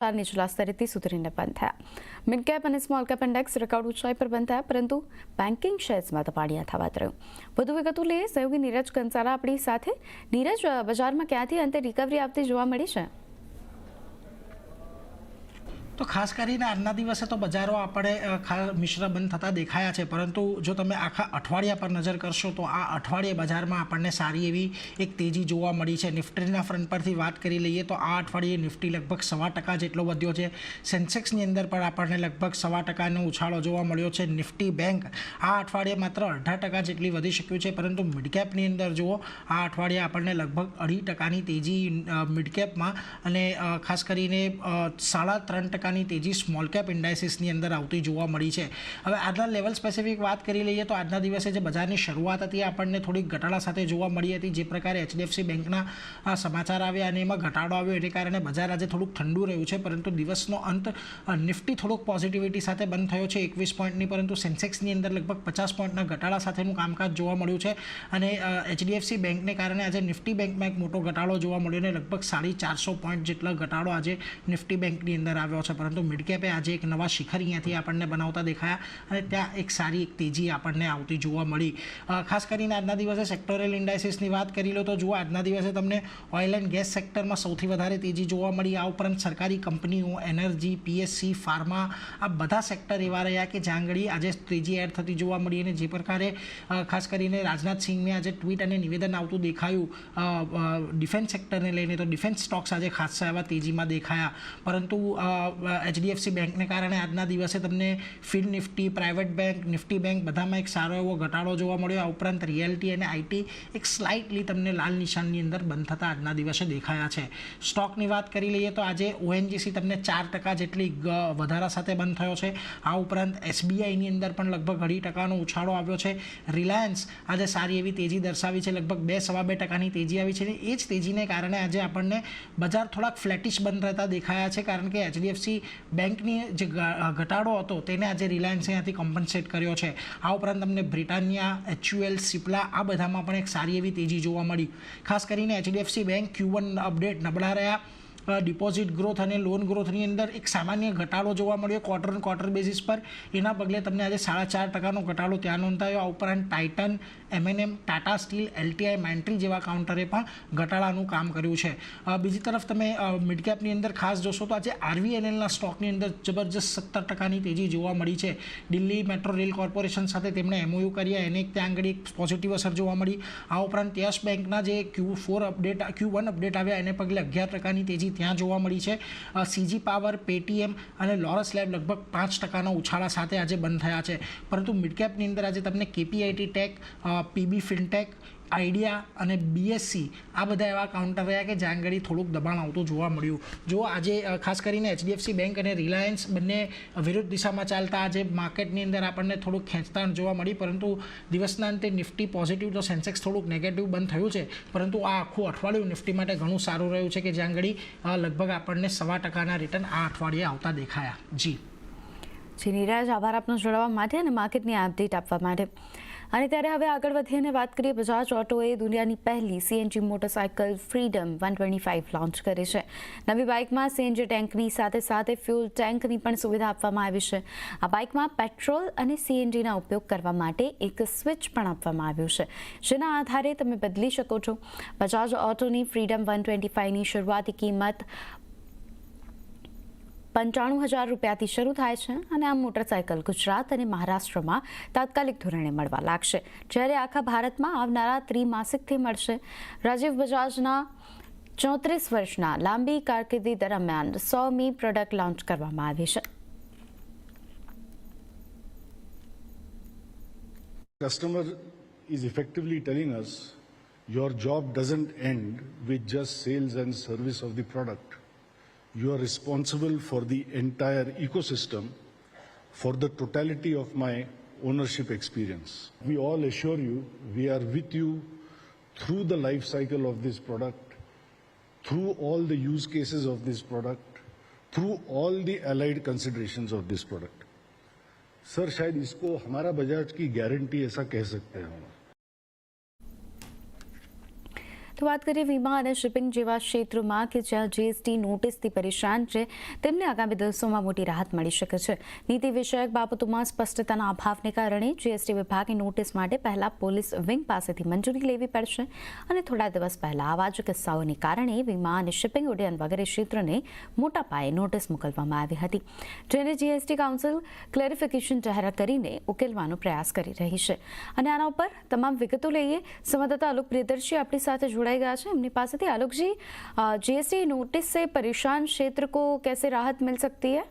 નીચલા સ્તરેથી સુધરીને બંધ થયા। મિડ કેપ અને સ્મોલ કેપ ઇન્ડેક્સ રેકોર્ડ ઊંચાઈ પર બંધ થયા, પરંતુ બેન્કિંગ શેર્સમાં તપાડિયા થવા રહ્યું। વધુ વિગતો લઈએ સહયોગી નીરજ કંસારા આપણી સાથે। નીરજ, બજારમાં ક્યાંથી અંતે રિકવરી આવતી જોવા મળી છે? તો ખાસ કરીને આજના દિવસે તો બજારો આપણે મિશ્ર બંધ થતા દેખાયા છે, પરંતુ જો તમે આખા અઠવાડિયા પર નજર કરશો તો આ અઠવાડિયે બજારમાં આપણને સારી એવી એક તેજી જોવા મળી છે। નિફ્ટીના ફ્રન્ટ પરથી વાત કરી લઈએ તો આ અઠવાડિયે નિફ્ટી લગભગ 1.25% જેટલો વધ્યો છે। સેન્સેક્સની અંદર પણ આપણને લગભગ 1.25%નો ઉછાળો જોવા મળ્યો છે। નિફ્ટી બેંક આ અઠવાડિયે માત્ર 18% જેટલી વધી શક્યું છે, પરંતુ મિડકેપની અંદર જુઓ આ અઠવાડિયે આપણને લગભગ 2.5%ની તેજી મિડકેપમાં અને ખાસ કરીને 3.5% તેજી સ્મોલ કેપ ઇન્ડાઇસીસની અંદર આવતી જોવા મળી છે। હવે આજના લેવલ સ્પેસિફિક વાત કરી લઈએ તો આજના દિવસે જે બજારની શરૂઆત હતી આપણને થોડીક ઘટાડા સાથે જોવા મળી હતી। જે પ્રકારે એચડીએફસી બેંકના સમાચાર આવ્યા અને એમાં ઘટાડો આવ્યો, એને કારણે બજાર આજે થોડુંક ઠંડુ રહ્યું છે, પરંતુ દિવસનો અંત નિફ્ટી થોડોક પોઝિટિવિટી સાથે બંધ થયો છે 21 પોઈન્ટની, પરંતુ સેન્સેક્સની અંદર લગભગ 50 પોઈન્ટના ઘટાડા સાથેનું કામકાજ જોવા મળ્યું છે। અને એચડીએફસી બેંકને કારણે આજે નિફ્ટી બેંકમાં એક મોટો ઘટાડો જોવા મળ્યો અને લગભગ 450 પોઈન્ટ જેટલો ઘટાડો આજે નિફ્ટી બેંકની અંદર આવ્યો છે, પરંતુ મિડકેપે આજે એક નવા શિખર અહીંયાથી આપણને બનાવતા દેખાયા અને ત્યાં એક સારી એક તેજી આપણને આવતી જોવા મળી। ખાસ કરીને આજના દિવસે સેક્ટોરલ ઇન્ડાઇસીસની વાત કરી લો તો જુઓ આજના દિવસે તમને ઓઇલ એન્ડ ગેસ સેક્ટરમાં સૌથી વધારે તેજી જોવા મળી। આ ઉપરાંત સરકારી કંપનીઓ, એનર્જી, પીએસસી, ફાર્મા, આ બધા સેક્ટર એવા રહ્યા કે જ્યાં આગળ આજે તેજી એડ થતી જોવા મળી। અને જે પ્રકારે ખાસ કરીને રાજનાથસિંહને આજે ટ્વીટ અને નિવેદન આવતું દેખાયું ડિફેન્સ સેક્ટરને લઈને, તો ડિફેન્સ સ્ટોક્સ આજે ખાસ એવા તેજીમાં દેખાયા, પરંતુ એચડીએફસી બેંકને કારણે આજના દિવસે તમને Fin Nifty, private bank, Nifty bank બધામાં એક સારો એવો ઘટાડો જોવા મળ્યો। આ ઉપરાંત રિયલ્ટી અને આઈટી એક સ્લાઇટલી તમને લાલ નિશાનની અંદર બંધ થતા આજના દિવસે દેખાયા છે। સ્ટોકની વાત કરી લઈએ તો આજે ઓએનજીસી તમને 4% જેટલી વધારા સાથે બંધ થયો છે। આ ઉપરાંત એસબીઆઈની અંદર પણ લગભગ 2.5%નો ઉછાળો આવ્યો છે। રિલાયન્સ આજે સારી એવી તેજી દર્શાવી છે, લગભગ 2-2.5%ની તેજી આવી છે। એ જ તેજીને કારણે આજે આપણને બજાર થોડાક ફ્લેટિશ બંધ રહેતા દેખાયા છે, કારણ કે એચડીએફસી બેંકની જે ઘટાડો હતો તેને આજે રિલાયન્સે ત્યાંથી કોમ્પન્સેટ કર્યો છે। આ ઉપરાંત તમને બ્રિટાનિયા, એચયુએલ, સિપ્લા આ બધામાં પણ એક સારી એવી તેજી જોવા મળી। ખાસ કરીને એચડીએફસી બેંક Q1 અપડેટ નબળા રહ્યા। ડિપોઝિટ ગ્રોથ અને લોન ગ્રોથની અંદર એક સામાન્ય ઘટાડો જોવા મળ્યો ક્વાર્ટર બેઝિસ પર, એના પગલે તમને આજે 4.5%નો ઘટાડો ત્યાં નોંધાયો। આ ઉપરાંત Titan, MNM, Tata steel, LTI, મેન્ટ્રી જેવા કાઉન્ટરે પણ ઘટાડાનું કામ કર્યું છે। બીજી તરફ તમે મિડકેપની અંદર ખાસ જોશો તો આજે આરવીએનએલના સ્ટોકની અંદર જબરજસ્ત 17%ની તેજી જોવા મળી છે। દિલ્હી મેટ્રો રેલ કોર્પોરેશન સાથે તેમણે એમઓયુ કર્યા, એને ત્યાં આગળ એક પોઝિટિવ અસર જોવા મળી। આ ઉપરાંત યસ બેંકના જે Q1 અપડેટ આવ્યા એને પગલે 11%ની તેજી ત્યાં જોવા મળી છે। સીજી પાવર, પેટીએમ અને લોરસ લેબ લગભગ 5%ના ઉછાળા સાથે આજે બંધ થયા છે, પરંતુ મિડકેપની અંદર આજે તમને કેપીઆઈટી ટેક, પીબી ફિનટેક, આઈડિયા અને બીએસસી આ બધા એવા કાઉન્ટર રહ્યા કે જ્યાં આગળ થોડુંક દબાણ આવતું જોવા મળ્યું। જો આજે ખાસ કરીને એચડીએફસી બેંક અને રિલાયન્સ બંને વિરુદ્ધ દિશામાં ચાલતા આજે માર્કેટની અંદર આપણને થોડુંક ખેંચતાણ જોવા મળી, પરંતુ દિવસના અંતે નિફ્ટી પોઝિટિવ તો સેન્સેક્સ થોડુંક નેગેટિવ બંધ થયું છે, પરંતુ આ આખું અઠવાડિયું નિફ્ટી માટે ઘણું સારું રહ્યું છે કે જ્યાં આગળ લગભગ આપણને 1.25%ના રિટર્ન આ અઠવાડિયે આવતા દેખાયા। જી નીરજ, આભાર આપનો જોડાવા માટે અને માર્કેટની અપડેટ આપવા માટે। અને ત્યારે હવે આગળ વધીએ અને વાત કરીએ બજાજ ઓટોએ દુનિયાની પહેલી સીએનજી મોટરસાઇકલ ફ્રીડમ 125 લોન્ચ કરી છે। નવી બાઇકમાં સીએનજી ટેન્કની સાથે સાથે ફ્યુલ ટેન્કની પણ સુવિધા આપવામાં આવી છે। આ બાઇકમાં પેટ્રોલ અને સીએનજીના ઉપયોગ કરવા માટે એક સ્વિચ પણ આપવામાં આવ્યું છે, જેના આધારે તમે બદલી શકો છો। બજાજ ઓટોની ફ્રીડમ 125ની શરૂઆતી કિંમત 95,000 રૂપિયાથી શરૂ થાય છે અને આ મોટરસાઇકલ ગુજરાત અને મહારાષ્ટ્રમાં તાત્કાલિક ધોરણે મળવા લાગશે, જ્યારે આખા ભારતમાં આવનારા ત્રિમાસિકથી મળશે। રાજીવ બજાજના 34 વર્ષના લાંબી કારકિર્દી દરમિયાન 100મી પ્રોડક્ટ લોન્ચ કરવામાં આવી છે। Customer is effectively telling us your job doesn't end with just sales and service of the product. You are responsible for the entire ecosystem, for the totality of my ownership experience. We all assure you we are with you through the life cycle of this product, through all the use cases of this product, through all the allied considerations of this product. Sir शायद इसको हमारा बजाज की guarantee ऐसा कह सकते हैं हम। તો વાત કરીએ વીમા અને શિપિંગ જેવા ક્ષેત્રોમાં કે જ્યાં જીએસટી નોટિસથી પરેશાન છે તેમને આગામી દિવસોમાં મોટી રાહત મળી શકે છે. નીતિ વિષયક બાબતોમાં સ્પષ્ટતાના અભાવને કારણે જીએસટી વિભાગની નોટિસ માટે પહેલા પોલીસ વિંગ પાસેથી મંજૂરી લેવી પડશે અને થોડા દિવસ પહેલા આવા જ કિસ્સાઓને કારણે વીમા અને શિપિંગ ઉડ્ડયન વગેરે ક્ષેત્રને મોટા પાયે નોટિસ મોકલવામાં આવી હતી, જેને જીએસટી કાઉન્સિલ ક્લેરિફિકેશન જાહેર કરીને ઉકેલવાનો પ્રયાસ કરી રહી છે. અને આના ઉપર તમામ વિગતો લઈએ. સંવાદદાતા આલોક પ્રિયદર્શી આપણી સાથે જોડાઈ गया है अपनी पास से. आलोक जी, जीएसटी नोटिस से परेशान क्षेत्र को कैसे राहत मिल सकती है?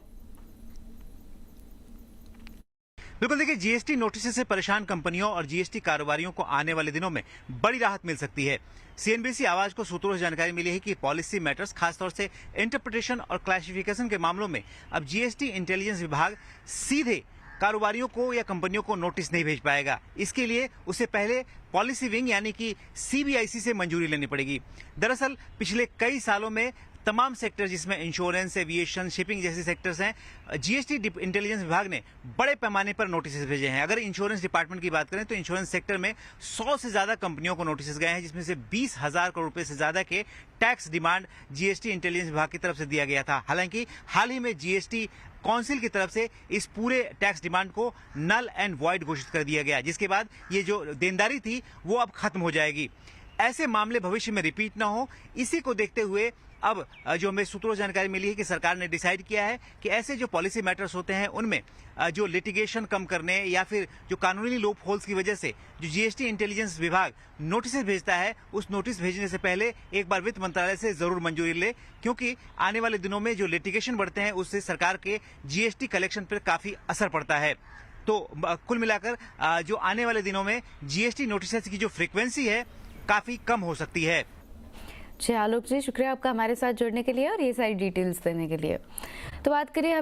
बिल्कुल, देखिए जीएसटी नोटिस से परेशान कंपनियों और जीएसटी कारोबारियों को आने वाले दिनों में बड़ी राहत मिल सकती है. सीएनबीसी आवाज को सूत्रों से जानकारी मिली है कि पॉलिसी मैटर्स, खासतौर से इंटरप्रिटेशन और क्लासिफिकेशन के मामलों में अब जीएसटी इंटेलिजेंस विभाग सीधे कारोबारियों को या कंपनियों को नोटिस नहीं भेज पाएगा. इसके लिए उसे पहले पॉलिसी विंग यानी कि सीबीआईसी से मंजूरी लेनी पड़ेगी. दरअसल पिछले कई सालों में तमाम सेक्टर जिसमें इंश्योरेंस, एविएशन, शिपिंग जैसे सेक्टर्स हैं, जीएसटी इंटेलिजेंस विभाग ने बड़े पैमाने पर नोटिस भेजे हैं. अगर इंश्योरेंस डिपार्टमेंट की बात करें तो इंश्योरेंस सेक्टर में 100 से ज्यादा कंपनियों को नोटिस गए हैं, जिसमें से 20,000 करोड़ रुपए से ज्यादा के टैक्स डिमांड जीएसटी इंटेलिजेंस विभाग की तरफ से दिया गया था. हालांकि हाल ही में जीएसटी काउंसिल की तरफ से इस पूरे टैक्स डिमांड को नल एंड वॉइड घोषित कर दिया गया, जिसके बाद ये जो देनदारी थी वो अब खत्म हो जाएगी. ऐसे मामले भविष्य में रिपीट ना हो, इसी को देखते हुए अब जो हमें सूत्रों से जानकारी मिली है कि सरकार ने डिसाइड किया है कि ऐसे जो पॉलिसी मैटर्स होते हैं उनमें जो लिटिगेशन कम करने या फिर जो कानूनी लूप होल्स की वजह से जो जीएसटी इंटेलिजेंस विभाग नोटिस भेजता है, उस नोटिस भेजने से पहले एक बार वित्त मंत्रालय से जरूर मंजूरी ले, क्योंकि आने वाले दिनों में जो लिटिगेशन बढ़ते हैं उससे सरकार के जीएसटी कलेक्शन पर काफी असर पड़ता है. तो कुल मिलाकर जो आने वाले दिनों में जीएसटी नोटिस की जो फ्रीक्वेंसी है काफी कम हो सकती है. जी आलोक जी, शुक्रिया आपका हमारे साथ जुड़ने के लिए और ये सारी डिटेल्स देने के लिए. तो बात करिए